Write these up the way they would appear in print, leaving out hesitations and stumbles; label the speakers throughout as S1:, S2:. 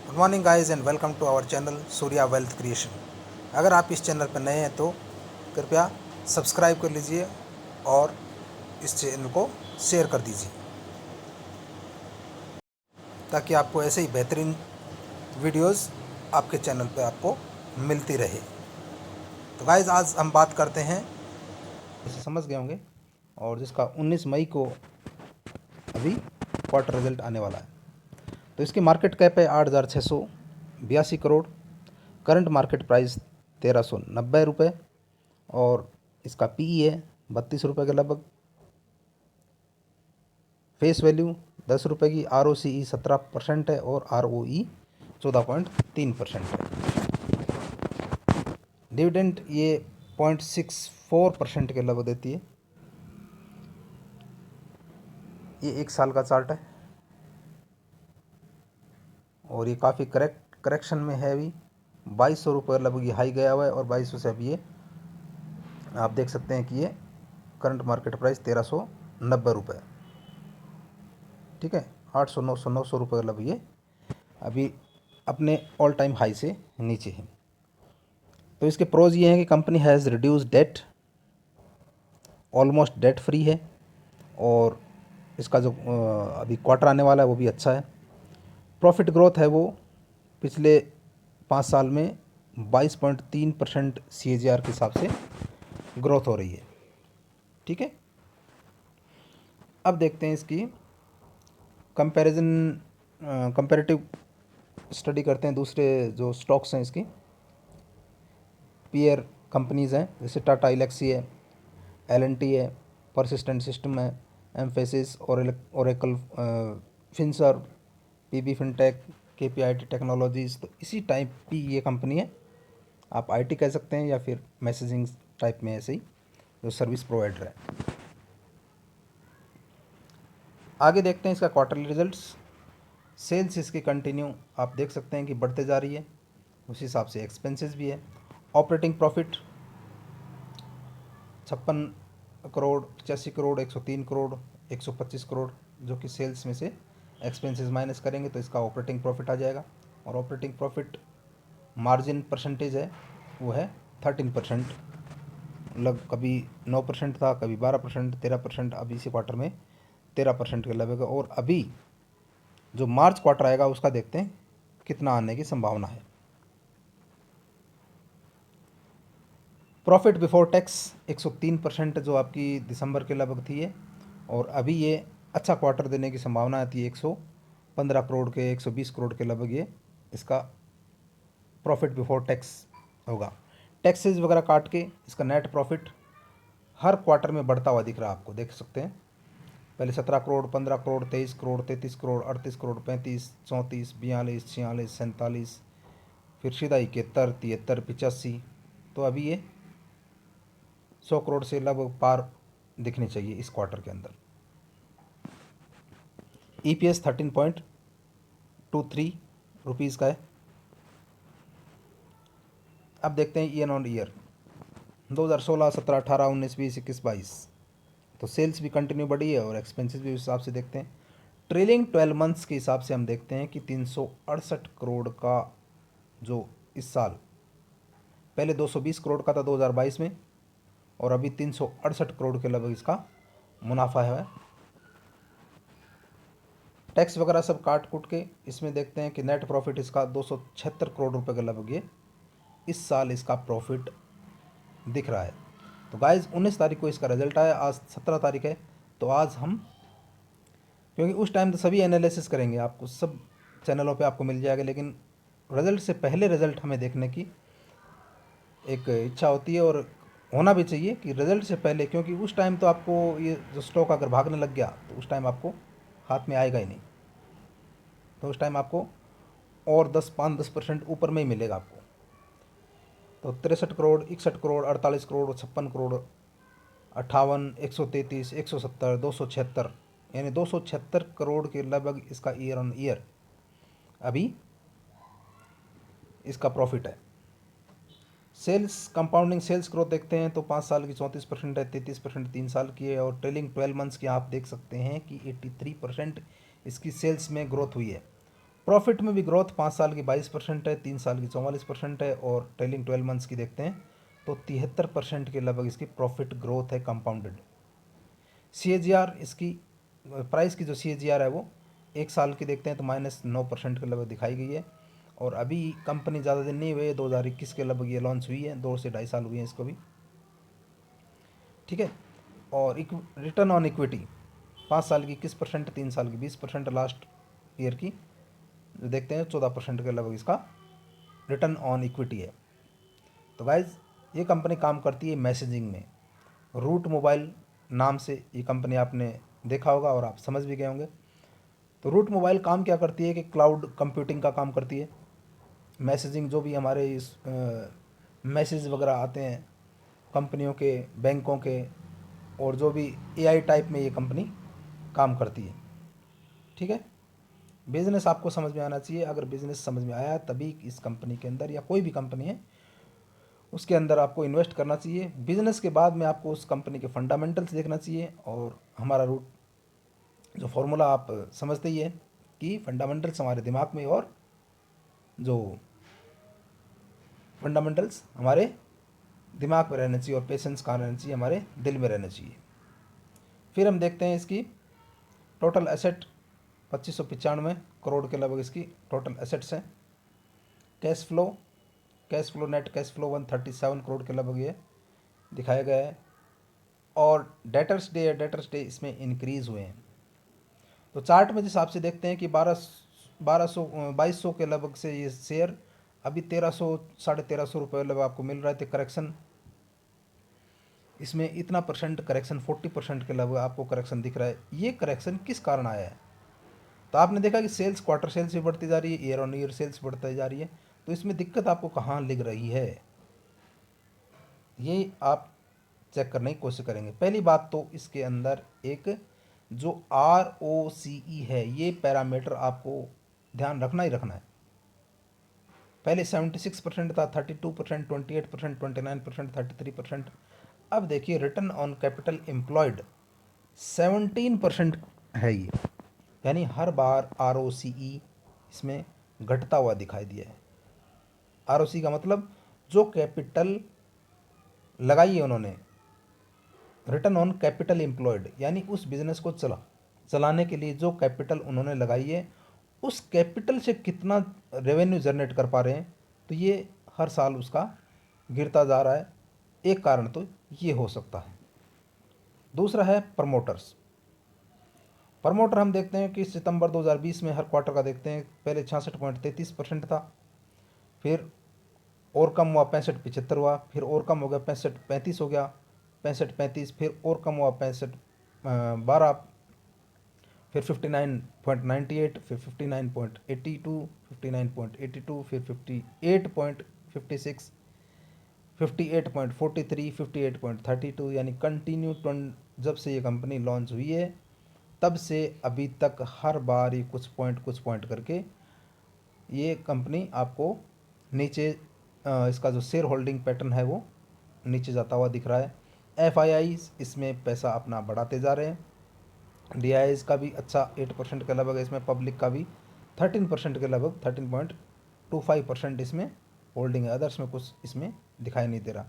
S1: Good morning guys and welcome to our channel Surya wealth creation. अगर आप इस channel पर नए हैं तो कृपया सब्सक्राइब कर लीजिए और इस चैनल को शेयर कर दीजिए ताकि आपको ऐसे ही बेहतरीन वीडियोस आपके चैनल पर आपको मिलती रहे। तो गाइस आज हम बात करते हैं, इसे समझ गए होंगे, और जिसका 19 मई को अभी क्वार्टर रिजल्ट आने वाला है। तो इसकी मार्केट कैप है 8,682 करोड़, करंट मार्केट प्राइस 1,390 रुपये और इसका पीई है 32 रुपये के लगभग। फेस वैल्यू 10 रुपये की, आरओसीई 17% है और आरओई 14.3% है। डिविडेंड ये 0.64% के लगभग देती है। ये 1 साल का चार्ट है और ये काफ़ी करेक्शन में है। अभी 2200 रुपये लगभग ये हाई गया हुआ है और 2200 से अभी ये आप देख सकते हैं कि ये करंट मार्केट प्राइस 1,390 रुपये, ठीक है। 800 900 रुपये लगभग ये अभी अपने ऑल टाइम हाई से नीचे है। तो इसके प्रोज ये हैं कि company has reduce debt, almost debt free है, और इसका जो अभी क्वार्टर आने वाला है वो भी अच्छा है। प्रॉफिट ग्रोथ है वो पिछले 5 साल में 22.3% CAGR के हिसाब से ग्रोथ हो रही है, ठीक है। अब देखते हैं इसकी कंपैरेटिव स्टडी करते हैं दूसरे जो स्टॉक्स हैं इसकी। पीयर कंपनीज़ हैं जैसे टाटा एलेक्सी है, एल&टी है, परसिस्टेंट सिस्टम है, Mphasis, Oracle, Finserv, PB Fintech, KPIT technologies. तो इसी टाइप की ये कंपनी है, आप आईटी कह सकते हैं या फिर मैसेजिंग टाइप में ऐसे ही जो सर्विस प्रोवाइडर है। आगे देखते हैं इसका क्वार्टरली रिजल्ट्स। सेल्स इसकी कंटिन्यू आप देख सकते हैं कि बढ़ते जा रही है, उसी हिसाब से एक्सपेंसेस भी है। ऑपरेटिंग प्रॉफिट 56 करोड़, 85 करोड़, 103 करोड़, 125 करोड़, जो कि सेल्स में से एक्सपेंसेस माइनस करेंगे तो इसका ऑपरेटिंग प्रॉफिट आ जाएगा। और ऑपरेटिंग प्रॉफिट मार्जिन परसेंटेज है वो है 13%, मतलब कभी 9% था, कभी 12%, 13%, अभी इसी क्वार्टर में 13% के लगभग। और अभी जो मार्च क्वार्टर आएगा उसका देखते हैं कितना आने की संभावना है। प्रॉफिट बिफोर टैक्स 103% जो आपकी दिसंबर के लगभग थी है, और अभी ये अच्छा क्वार्टर देने की संभावना आती है 115 करोड़ के, 120 करोड़ के लगभग ये इसका प्रॉफिट बिफोर टैक्स होगा। टैक्सेस वगैरह काट के इसका नेट प्रॉफिट हर क्वार्टर में बढ़ता हुआ दिख रहा है, आपको देख सकते हैं। पहले 17 करोड़, 15 करोड़, 23 करोड़, 33 करोड़, 38 करोड़, 35, 34, 42, 46, 47, फिर सीधा 71, 73, 85। तो अभी ये 100 करोड़ से लगभग पार दिखनी चाहिए इस क्वार्टर के अंदर। EPS 13.23 रुपीज़ का है। अब देखते हैं ईयर ऑन ईयर 2016, 17, 18, 19, 20, 21, 22। तो सेल्स भी कंटिन्यू बढ़ी है और एक्सपेंसेस भी उस हिसाब से देखते हैं। ट्रेलिंग 12 मंथ्स के हिसाब से हम देखते हैं कि 368 करोड़ का जो इस साल, पहले 220 करोड़ का था 2022 में, और अभी 368 करोड़ के लगभग इसका मुनाफा है। टैक्स वगैरह सब काट कूट के इसमें देखते हैं कि नेट प्रॉफिट इसका 276 करोड़ रुपए के लगभग ये इस साल इसका प्रॉफिट दिख रहा है। तो गाइज 19 तारीख को इसका रिजल्ट आया, आज 17 तारीख है। तो आज हम, क्योंकि उस टाइम तो सभी एनालिसिस करेंगे, आपको सब चैनलों पे आपको मिल जाएगा, लेकिन रिजल्ट से पहले रिजल्ट हमें देखने की एक इच्छा होती है, और होना भी चाहिए कि रिजल्ट से पहले, क्योंकि उस टाइम तो आपको ये जो स्टॉक अगर भागने लग गया तो उस टाइम आपको हाथ में आएगा ही नहीं। तो उस टाइम आपको और 5-10% ऊपर में ही मिलेगा आपको। तो 63 करोड़, 61 करोड़, 48 करोड़, 56 करोड़, 58, 133, 170, 276, यानी 276 करोड़ के लगभग इसका ईयर ऑन ईयर अभी इसका प्रॉफिट है। सेल्स कंपाउंडिंग सेल्स ग्रोथ देखते हैं तो 5 साल की 34% है, 33% 3 साल की है, और ट्रेलिंग 12 मंथ्स की आप देख सकते हैं कि 83% इसकी सेल्स में ग्रोथ हुई है। प्रॉफिट में भी ग्रोथ 5 साल की 22% है, 3 साल की 44% है, और ट्रेलिंग 12 मंथ्स की देखते हैं तो 73% के लगभग इसकी प्रॉफिट ग्रोथ है कंपाउंडेड। CAGR इसकी प्राइस की जो CAGR है वो 1 साल की देखते हैं तो -9% के लगभग दिखाई गई है। और अभी कंपनी ज़्यादा दिन नहीं हुए, 2021 के लगभग ये लॉन्च हुई है, 2 से 2.5 साल हुए हैं इसको भी, ठीक है। और रिटर्न ऑन इक्विटी 5 साल की 21%, 3 साल की 20%, लास्ट ईयर की जो देखते हैं 14% के लगभग इसका रिटर्न ऑन इक्विटी है। तो गाइज ये कंपनी काम करती है मैसेजिंग में। रूट मोबाइल नाम से ये कंपनी आपने देखा होगा और आप समझ भी गए होंगे। तो रूट मोबाइल काम क्या करती है कि क्लाउड कंप्यूटिंग का काम करती है। मैसेजिंग जो भी हमारे इस मैसेज वगैरह आते हैं कंपनियों के, बैंकों के, और जो भी AI टाइप में ये कंपनी काम करती है, ठीक है। बिज़नेस आपको समझ में आना चाहिए। अगर बिज़नेस समझ में आया तभी इस कंपनी के अंदर, या कोई भी कंपनी है उसके अंदर आपको इन्वेस्ट करना चाहिए। बिज़नेस के बाद में आपको उस कंपनी के फंडामेंटल्स देखना चाहिए। और हमारा रूट जो फॉर्मूला आप समझते ही है कि फंडामेंटल्स हमारे दिमाग में, और जो फंडामेंटल्स हमारे दिमाग में रहना चाहिए, और पेशेंस कहाँ रहना चाहिए, हमारे दिल में रहना चाहिए। फिर हम देखते हैं इसकी टोटल एसेट 2595 करोड़ के लगभग इसकी टोटल एसेट्स हैं। Cash flow net cash flow 137 crore के लगभग ये दिखाया गया है। और डेटर्स डे इसमें इंक्रीज़ हुए हैं। तो चार्ट में जिस हिसाब से देखते हैं कि 2200 के लगभग से ये शेयर अभी 1300 1350 रुपये लगभग आपको मिल रहा है। तो करेक्शन इसमें इतना परसेंट करेक्शन, 40% के लगभग आपको करेक्शन दिख रहा है। ये करेक्शन किस कारण आया है? तो आपने देखा कि सेल्स, क्वार्टर सेल्स भी बढ़ती जा रही है, ईयर ऑन ईयर सेल्स बढ़ती जा रही है। तो इसमें दिक्कत आपको कहाँ लिख रही है, ये आप चेक करने की कोशिश करेंगे। पहली बात तो इसके अंदर एक जो ROCE है, ये पैरामीटर आपको ध्यान रखना ही रखना है। पहले 76% था, 32%, 28%, 29%, 33%। अब देखिए रिटर्न ऑन कैपिटल एम्प्लॉयड 17% है ये, यानी हर बार ROCE इसमें घटता हुआ दिखाई दिया है। ROCE का मतलब जो कैपिटल लगाई है उन्होंने, रिटर्न ऑन कैपिटल एम्प्लॉयड, यानी उस बिजनेस को चलाने के लिए जो कैपिटल उन्होंने लगाई है, उस कैपिटल से कितना रेवेन्यू जनरेट कर पा रहे हैं। तो ये हर साल उसका गिरता जा रहा है। एक कारण तो ये हो सकता है। दूसरा है प्रमोटर्स। प्रमोटर हम देखते हैं कि सितंबर 2020 में हर क्वार्टर का देखते हैं, पहले 66.33% था, फिर और कम हुआ 65-75 हुआ, फिर और कम हो गया 65-35 हो गया, 65-35, फिर और कम हुआ 65-12, फिर 59.98, फिर 59.82, 59.82, फिर 58.56, 58.43, 58.32, यानी कंटिन्यू जब से ये कंपनी लॉन्च हुई है तब से अभी तक हर बार ये कुछ पॉइंट करके ये कंपनी आपको नीचे इसका जो शेयर होल्डिंग पैटर्न है वो नीचे जाता हुआ दिख रहा है। FIIs इसमें पैसा अपना बढ़ाते जा रहे हैं। DIIs का भी अच्छा 8% के लगभग, इसमें पब्लिक का भी 13% के लगभग 13.25% इसमें होल्डिंग है। अदर्स में कुछ इसमें दिखाई नहीं दे रहा।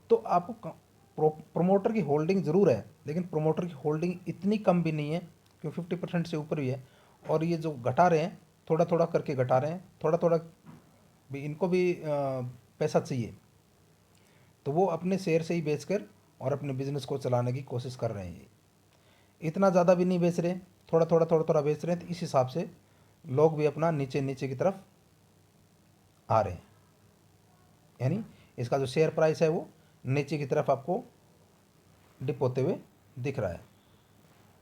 S1: तो आपको प्रोमोटर की होल्डिंग ज़रूर है, लेकिन प्रोमोटर की होल्डिंग इतनी कम भी नहीं है क्योंकि 50% से ऊपर भी है। और ये जो घटा रहे हैं, थोड़ा थोड़ा करके घटा रहे हैं, थोड़ा थोड़ा भी इनको भी पैसा चाहिए, तो वो अपने शेयर से ही बेचकर और अपने बिजनेस को चलाने की कोशिश कर रहे हैं। इतना ज़्यादा भी नहीं बेच रहे, थोड़ा बेच रहे हैं। तो इस हिसाब से लोग भी अपना नीचे नीचे की तरफ आ रहे हैं, यानी इसका जो शेयर प्राइस है वो नीचे की तरफ आपको डिप होते हुए दिख रहा है,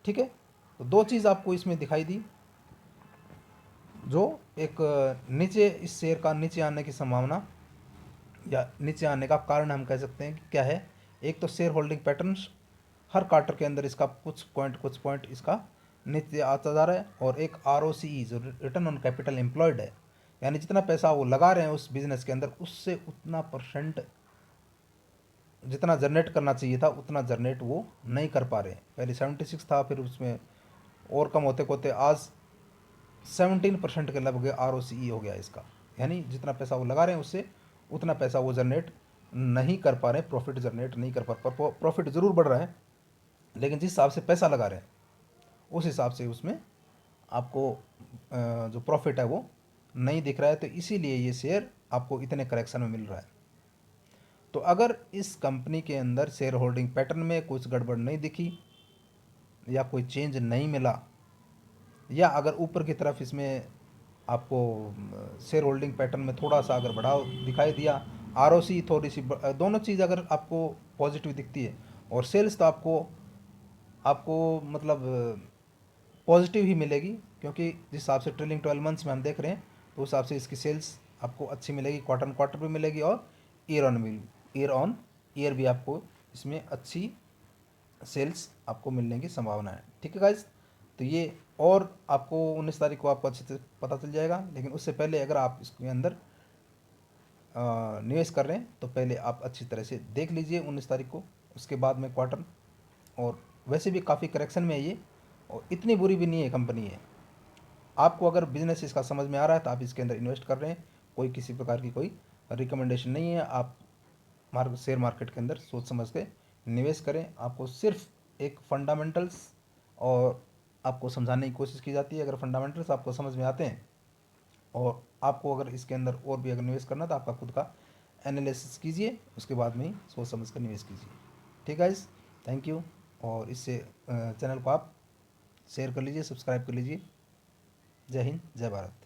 S1: ठीक है। तो दो चीज़ आपको इसमें दिखाई दी, जो एक नीचे इस शेयर का नीचे आने की संभावना या नीचे आने का कारण हम कह सकते हैं कि क्या है। एक तो शेयर होल्डिंग पैटर्न्स, हर क्वार्टर के अंदर इसका कुछ पॉइंट इसका नीचे आता जा रहा है। और एक ROCE जो रिटर्न ऑन कैपिटल एम्प्लॉयड है, यानी जितना पैसा वो लगा रहे हैं उस बिजनेस के अंदर, उससे उतना परसेंट जितना जनरेट करना चाहिए था उतना जनरेट वो नहीं कर पा रहे हैं। पहले 76 था, फिर उसमें और कम होते होते आज 17% के लगभग ROCE हो गया इसका, यानी जितना पैसा वो लगा रहे हैं उससे उतना पैसा वो जनरेट नहीं कर पा रहे, प्रॉफिट जनरेट नहीं कर पा रहे। प्रॉफिट ज़रूर बढ़ रहा है, लेकिन जिस हिसाब से पैसा लगा रहे हैं उस हिसाब से उसमें आपको जो प्रॉफिट है वो नहीं दिख रहा है। तो इसीलिए ये शेयर आपको इतने करेक्शन में मिल रहा है। तो अगर इस कंपनी के अंदर शेयर होल्डिंग पैटर्न में कुछ गड़बड़ नहीं दिखी या कोई चेंज नहीं मिला, या अगर ऊपर की तरफ इसमें आपको शेयर होल्डिंग पैटर्न में थोड़ा सा अगर बढ़ाव दिखाई दिया, ROC थोड़ी सी दोनों चीज़ अगर आपको पॉजिटिव दिखती है, और सेल्स तो आपको आपको मतलब पॉजिटिव ही मिलेगी, क्योंकि जिस हिसाब से ट्रेलिंग 12 मंथ्स में हम देख रहे हैं तो उस हिसाब से इसकी सेल्स आपको अच्छी मिलेगी, क्वार्टर क्वार्टर भी मिलेगी और ईयर ऑन ईयर भी आपको इसमें अच्छी सेल्स आपको मिलने की संभावना है। ठीक है गाइज, तो ये और आपको 19 तारीख को आपको अच्छे से पता चल जाएगा। लेकिन उससे पहले अगर आप इसके अंदर निवेश कर रहे हैं तो पहले आप अच्छी तरह से देख लीजिए 19 तारीख को, उसके बाद में क्वार्टर। और वैसे भी काफ़ी करेक्शन में है ये, और इतनी बुरी भी नहीं है कंपनी है। आपको अगर बिजनेस इसका समझ में आ रहा है तो आप इसके अंदर इन्वेस्ट कर रहे हैं, कोई किसी प्रकार की कोई रिकमेंडेशन नहीं है। आप शेयर मार्केट के अंदर सोच समझ के निवेश करें। आपको सिर्फ एक फंडामेंटल्स और आपको समझाने की कोशिश की जाती है। अगर फंडामेंटल्स आपको समझ में आते हैं और आपको अगर इसके अंदर और भी अगर निवेश करना तो आपका खुद का एनालिसिस कीजिए, उसके बाद में ही सोच समझ कर निवेश कीजिए। ठीक है गाइस, थैंक यू। और इससे चैनल को आप शेयर कर लीजिए, सब्सक्राइब कर लीजिए। जय हिंद, जय भारत।